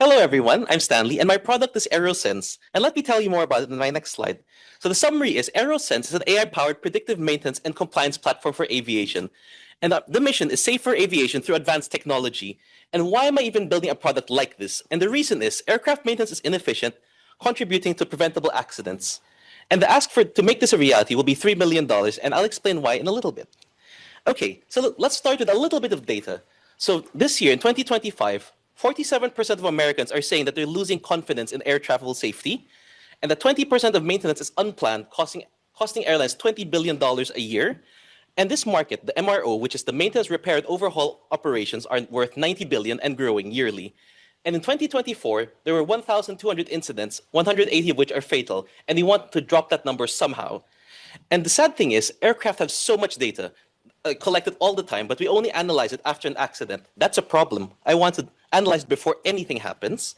Hello everyone, I'm Stanley and my product is AeroSense, and let me tell you more about it in my next slide. So the summary is AeroSense is an AI-powered predictive maintenance and compliance platform for aviation. And the mission is safer aviation through advanced technology. And why am I even building a product like this? And the reason is aircraft maintenance is inefficient, contributing to preventable accidents. And the ask to make this a reality will be $3 million, and I'll explain why in a little bit. Okay, so let's start with a little bit of data. So this year in 2025, 47% of Americans are saying that they're losing confidence in air travel safety, and that 20% of maintenance is unplanned, costing airlines $20 billion a year. And this market, the MRO, which is the maintenance, repair, and overhaul operations, are worth $90 billion and growing yearly. And in 2024, there were 1,200 incidents, 180 of which are fatal, and we want to drop that number somehow. And the sad thing is, aircraft have so much data collected all the time, but we only analyze it after an accident. That's a problem. I want to analyze it before anything happens.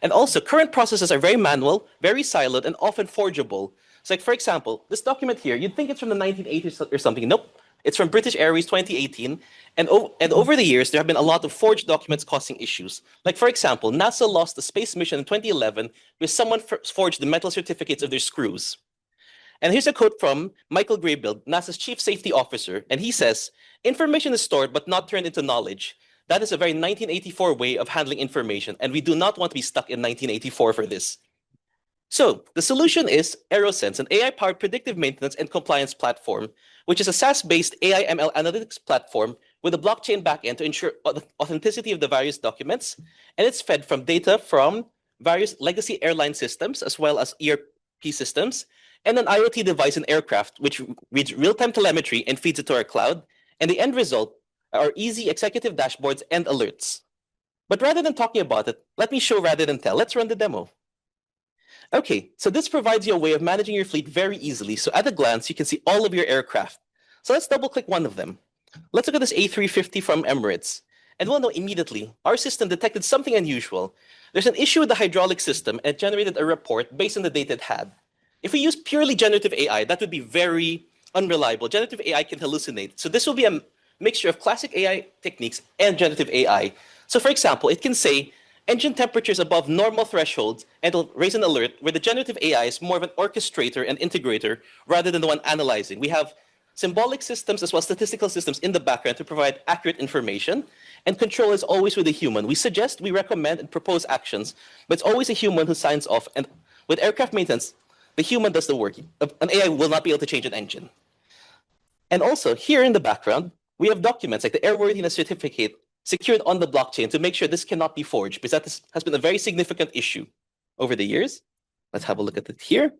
And also, current processes are very manual, very siloed, and often forgeable. So like, for example, this document here, you'd think it's from the 1980s or something. Nope. It's from British Airways 2018. And over the years, there have been a lot of forged documents causing issues. Like, for example, NASA lost the space mission in 2011 because someone forged the metal certificates of their screws. And here's a quote from Michael Graybill, NASA's chief safety officer. And he says, "Information is stored but not turned into knowledge. That is a very 1984 way of handling information. And we do not want to be stuck in 1984 for this." So the solution is AeroSense, an AI-powered predictive maintenance and compliance platform, which is a SaaS-based AI/ML analytics platform with a blockchain backend to ensure authenticity of the various documents. And it's fed from data from various legacy airline systems, as well as ERP systems, and an IoT device in aircraft, which reads real-time telemetry and feeds it to our cloud. And the end result are easy executive dashboards and alerts. But rather than talking about it, let me show rather than tell. Let's run the demo. Okay, so this provides you a way of managing your fleet very easily. So at a glance, you can see all of your aircraft. So let's double-click one of them. Let's look at this A350 from Emirates. And we'll know immediately, our system detected something unusual. There's an issue with the hydraulic system, and it generated a report based on the data it had. If we use purely generative AI, that would be very unreliable. Generative AI can hallucinate. So this will be a mixture of classic AI techniques and generative AI. So for example, it can say engine temperatures above normal thresholds, and it'll raise an alert where the generative AI is more of an orchestrator and integrator rather than the one analyzing. We have symbolic systems as well as statistical systems in the background to provide accurate information, and control is always with a human. We suggest, we recommend, and propose actions, but it's always a human who signs off. And with aircraft maintenance, the human does the work. An AI will not be able to change an engine. And also, here in the background, we have documents like the airworthiness certificate secured on the blockchain to make sure this cannot be forged, because that has been a very significant issue over the years. Let's have a look at it here.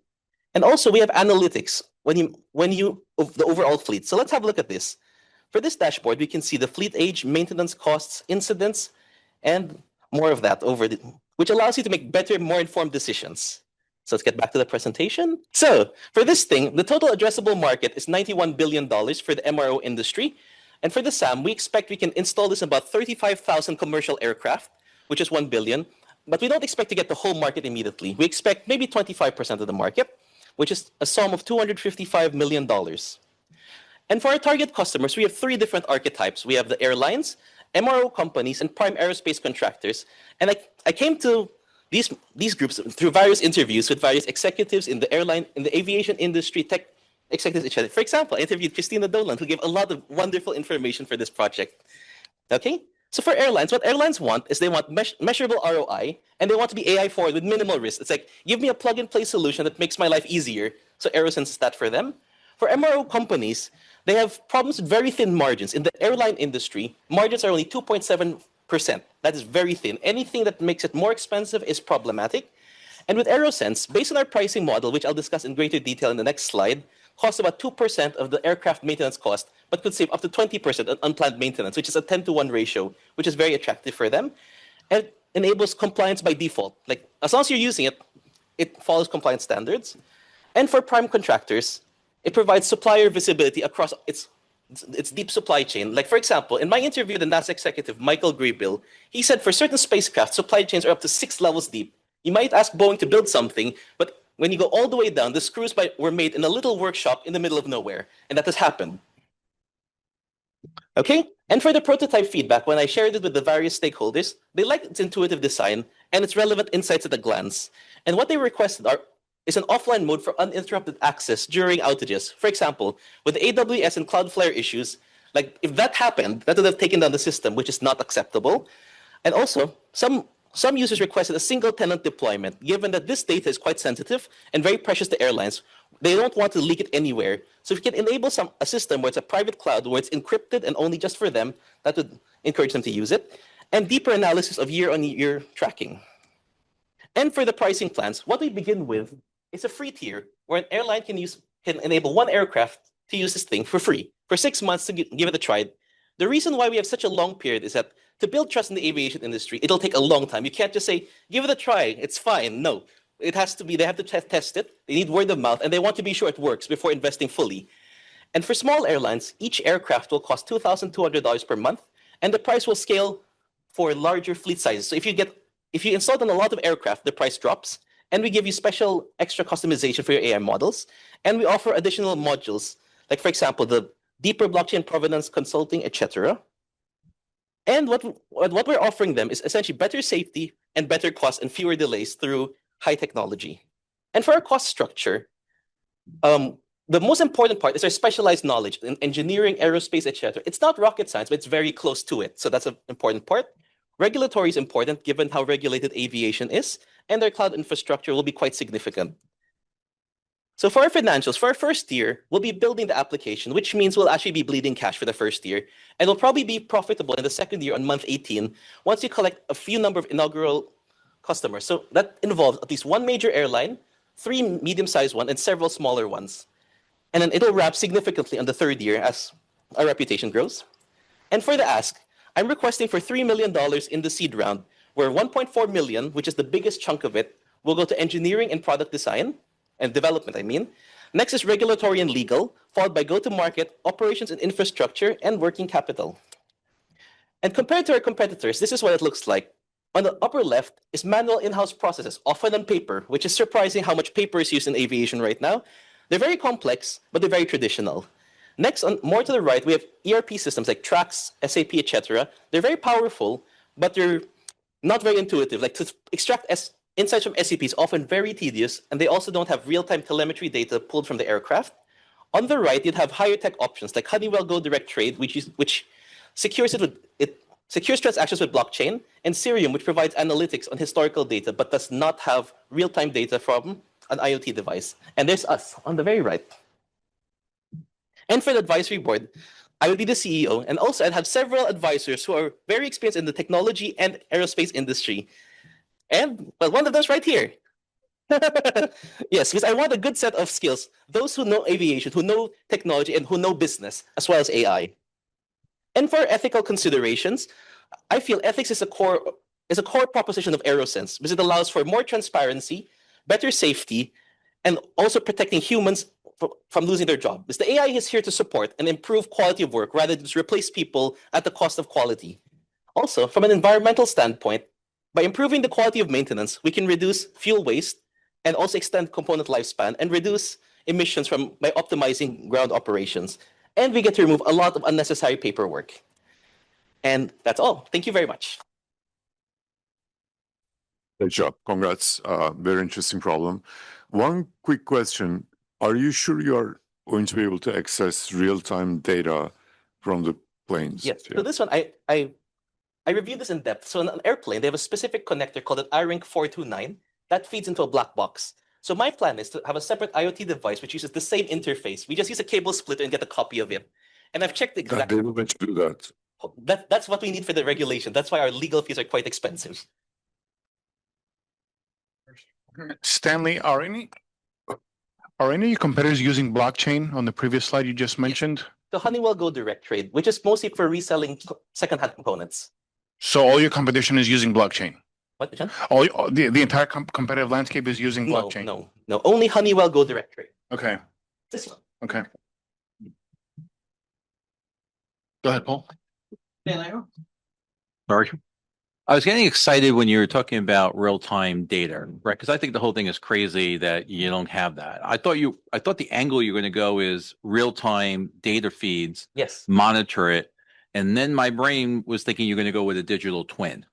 And also, we have analytics of the overall fleet. So let's have a look at this. For this dashboard, we can see the fleet age, maintenance costs, incidents, and more of that which allows you to make better, more informed decisions. So let's get back to the presentation. So for this thing, the total addressable market is $91 billion for the MRO industry. And for the SAM, we expect we can install this in about 35,000 commercial aircraft, which is $1 billion. But we don't expect to get the whole market immediately. We expect maybe 25% of the market, which is a sum of $255 million. And for our target customers, we have three different archetypes. We have the airlines, MRO companies, and prime aerospace contractors. And I came to these groups through various interviews with various executives in the aviation industry, tech executives, etc. For example, I interviewed Christina Dolan, who gave a lot of wonderful information for this project. Okay, so for airlines, what airlines want is they want measurable ROI, and they want to be AI forward with minimal risk. It's like, give me a plug-and-play solution that makes my life easier. So AeroSense is that for them. For MRO companies, they have problems with very thin margins. In the airline industry, margins are only 2.7%. That is very thin. Anything that makes it more expensive is problematic. And with AeroSense, based on our pricing model, which I'll discuss in greater detail in the next slide, costs about 2% of the aircraft maintenance cost, but could save up to 20% on unplanned maintenance, which is a 10-to-1 ratio, which is very attractive for them. And it enables compliance by default. Like, as long as you're using it, it follows compliance standards. And for prime contractors, it provides supplier visibility across its deep supply chain. Like, for example, in my interview with the NASA executive, Michael Graybill, he said for certain spacecraft, supply chains are up to 6 levels deep. You might ask Boeing to build something, but when you go all the way down, the screws were made in a little workshop in the middle of nowhere, and that has happened. Okay, and for the prototype feedback, when I shared it with the various stakeholders, they liked its intuitive design and its relevant insights at a glance. And what they requested is an offline mode for uninterrupted access during outages. For example, with AWS and Cloudflare issues, like if that happened, that would have taken down the system, which is not acceptable. And also, some users requested a single tenant deployment, given that this data is quite sensitive and very precious to airlines. They don't want to leak it anywhere. So if we can enable a system where it's a private cloud, where it's encrypted and only just for them, that would encourage them to use it. And deeper analysis of year-on-year tracking. And for the pricing plans, what we begin with is a free tier where an airline can enable one aircraft to use this thing for free for 6 months to give it a try. The reason why we have such a long period is that to build trust in the aviation industry, it'll take a long time. You can't just say, give it a try, it's fine. No, it has to be, they have to test it. They need word of mouth, and they want to be sure it works before investing fully. And for small airlines, each aircraft will cost $2,200 per month, and the price will scale for larger fleet sizes. So if you install on a lot of aircraft, the price drops, and we give you special extra customization for your AI models, and we offer additional modules, like for example, the deeper blockchain provenance consulting, etc. And what we're offering them is essentially better safety and better cost and fewer delays through high technology. And for our cost structure, the most important part is our specialized knowledge in engineering, aerospace, etc. It's not rocket science, but it's very close to it. So that's an important part. Regulatory is important given how regulated aviation is, and their cloud infrastructure will be quite significant. So for our financials, for our first year, we'll be building the application, which means we'll actually be bleeding cash for the first year, and we'll probably be profitable in the second year on month 18 once you collect a few number of inaugural customers. So that involves at least one major airline, 3 medium-sized ones, and several smaller ones. And then it'll ramp significantly on the third year as our reputation grows. And for the ask, I'm requesting for $3 million in the seed round, where $1.4 million, which is the biggest chunk of it, will go to engineering and product design, and development, I mean. Next is regulatory and legal, followed by go-to-market, operations and infrastructure, and working capital. And compared to our competitors, this is what it looks like. On the upper left is manual in-house processes, often on paper, which is surprising how much paper is used in aviation right now. They're very complex, but they're very traditional. Next, more to the right, we have ERP systems like Trax, SAP, etc. They're very powerful, but they're not very intuitive. Like to extract insights from SAP is often very tedious, and they also don't have real-time telemetry data pulled from the aircraft. On the right, you'd have higher tech options like Honeywell Go Direct Trade, which secures secures transactions with blockchain, and Cerium, which provides analytics on historical data but does not have real-time data from an IoT device. And there's us on the very right. And for the advisory board, I would be the CEO, and also I'd have several advisors who are very experienced in the technology and aerospace industry. And, well, one of those right here. Yes, because I want a good set of skills. Those who know aviation, who know technology, and who know business, as well as AI. And for ethical considerations, I feel ethics is a core proposition of AeroSense because it allows for more transparency, better safety, and also protecting humans from losing their job. Because the AI is here to support and improve quality of work rather than just replace people at the cost of quality. Also, from an environmental standpoint, by improving the quality of maintenance, we can reduce fuel waste and also extend component lifespan and reduce emissions by optimizing ground operations. And we get to remove a lot of unnecessary paperwork. And that's all. Thank you very much. Great job. Congrats. Very interesting problem. One quick question. Are you sure you are going to be able to access real-time data from the planes? Yes. Yeah. So this one, I reviewed this in depth. So in an airplane, they have a specific connector called an iRink 429 that feeds into a black box. So my plan is to have a separate IoT device which uses the same interface. We just use a cable splitter and get a copy of it. And I've checked exactly. They're able to do that. That's what we need for the regulation. That's why our legal fees are quite expensive. Stanley, are any competitors using blockchain on the previous slide you just mentioned? Yes. The Honeywell Go Direct Trade, which is mostly for reselling second-hand components. So all your competition is using blockchain? What, John? The entire competitive landscape is using blockchain? No. Only Honeywell Go Direct Trade. Okay. This one. Okay. Go ahead, Paul. Sorry. I was getting excited when you were talking about real-time data, right? Because I think the whole thing is crazy that you don't have that. I thought the angle you're going to go is real-time data feeds. Yes. Monitor it, and then my brain was thinking you're going to go with a digital twin.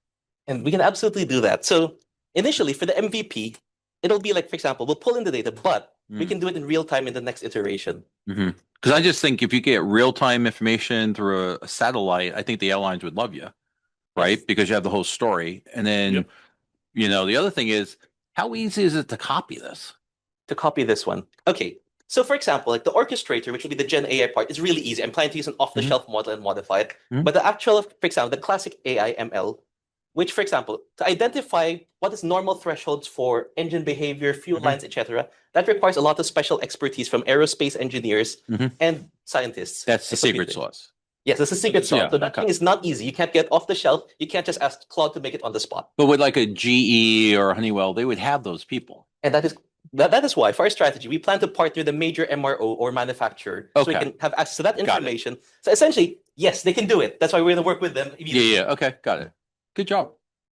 And we can absolutely do that. So initially for the MVP, it'll be like, for example, we'll pull in the data, but we can do it in real time in the next iteration. Because I just think if you get real-time information through a satellite, I think the airlines would love you, right? Yes. Because you have the whole story. And then, the other thing is, how easy is it to copy this? To copy this one. Okay. So for example, like the orchestrator, which will be the Gen AI part, is really easy. I'm planning to use an off-the-shelf model and modify it. But the actual, for example, the classic AI ML, which, for example, to identify what is normal thresholds for engine behavior, fuel lines, etc., that requires a lot of special expertise from aerospace engineers and scientists. That's the secret sauce. Yes, that's the secret sauce. Yeah, So that thing is not easy. You can't get off the shelf. You can't just ask Claude to make it on the spot. But with like a GE or Honeywell, they would have those people. And that is why, for our strategy, we plan to partner with a major MRO or manufacturer so we can have access to that information. So essentially, yes, they can do it. That's why we're going to work with them immediately. Yeah. Okay. Got it. Good job.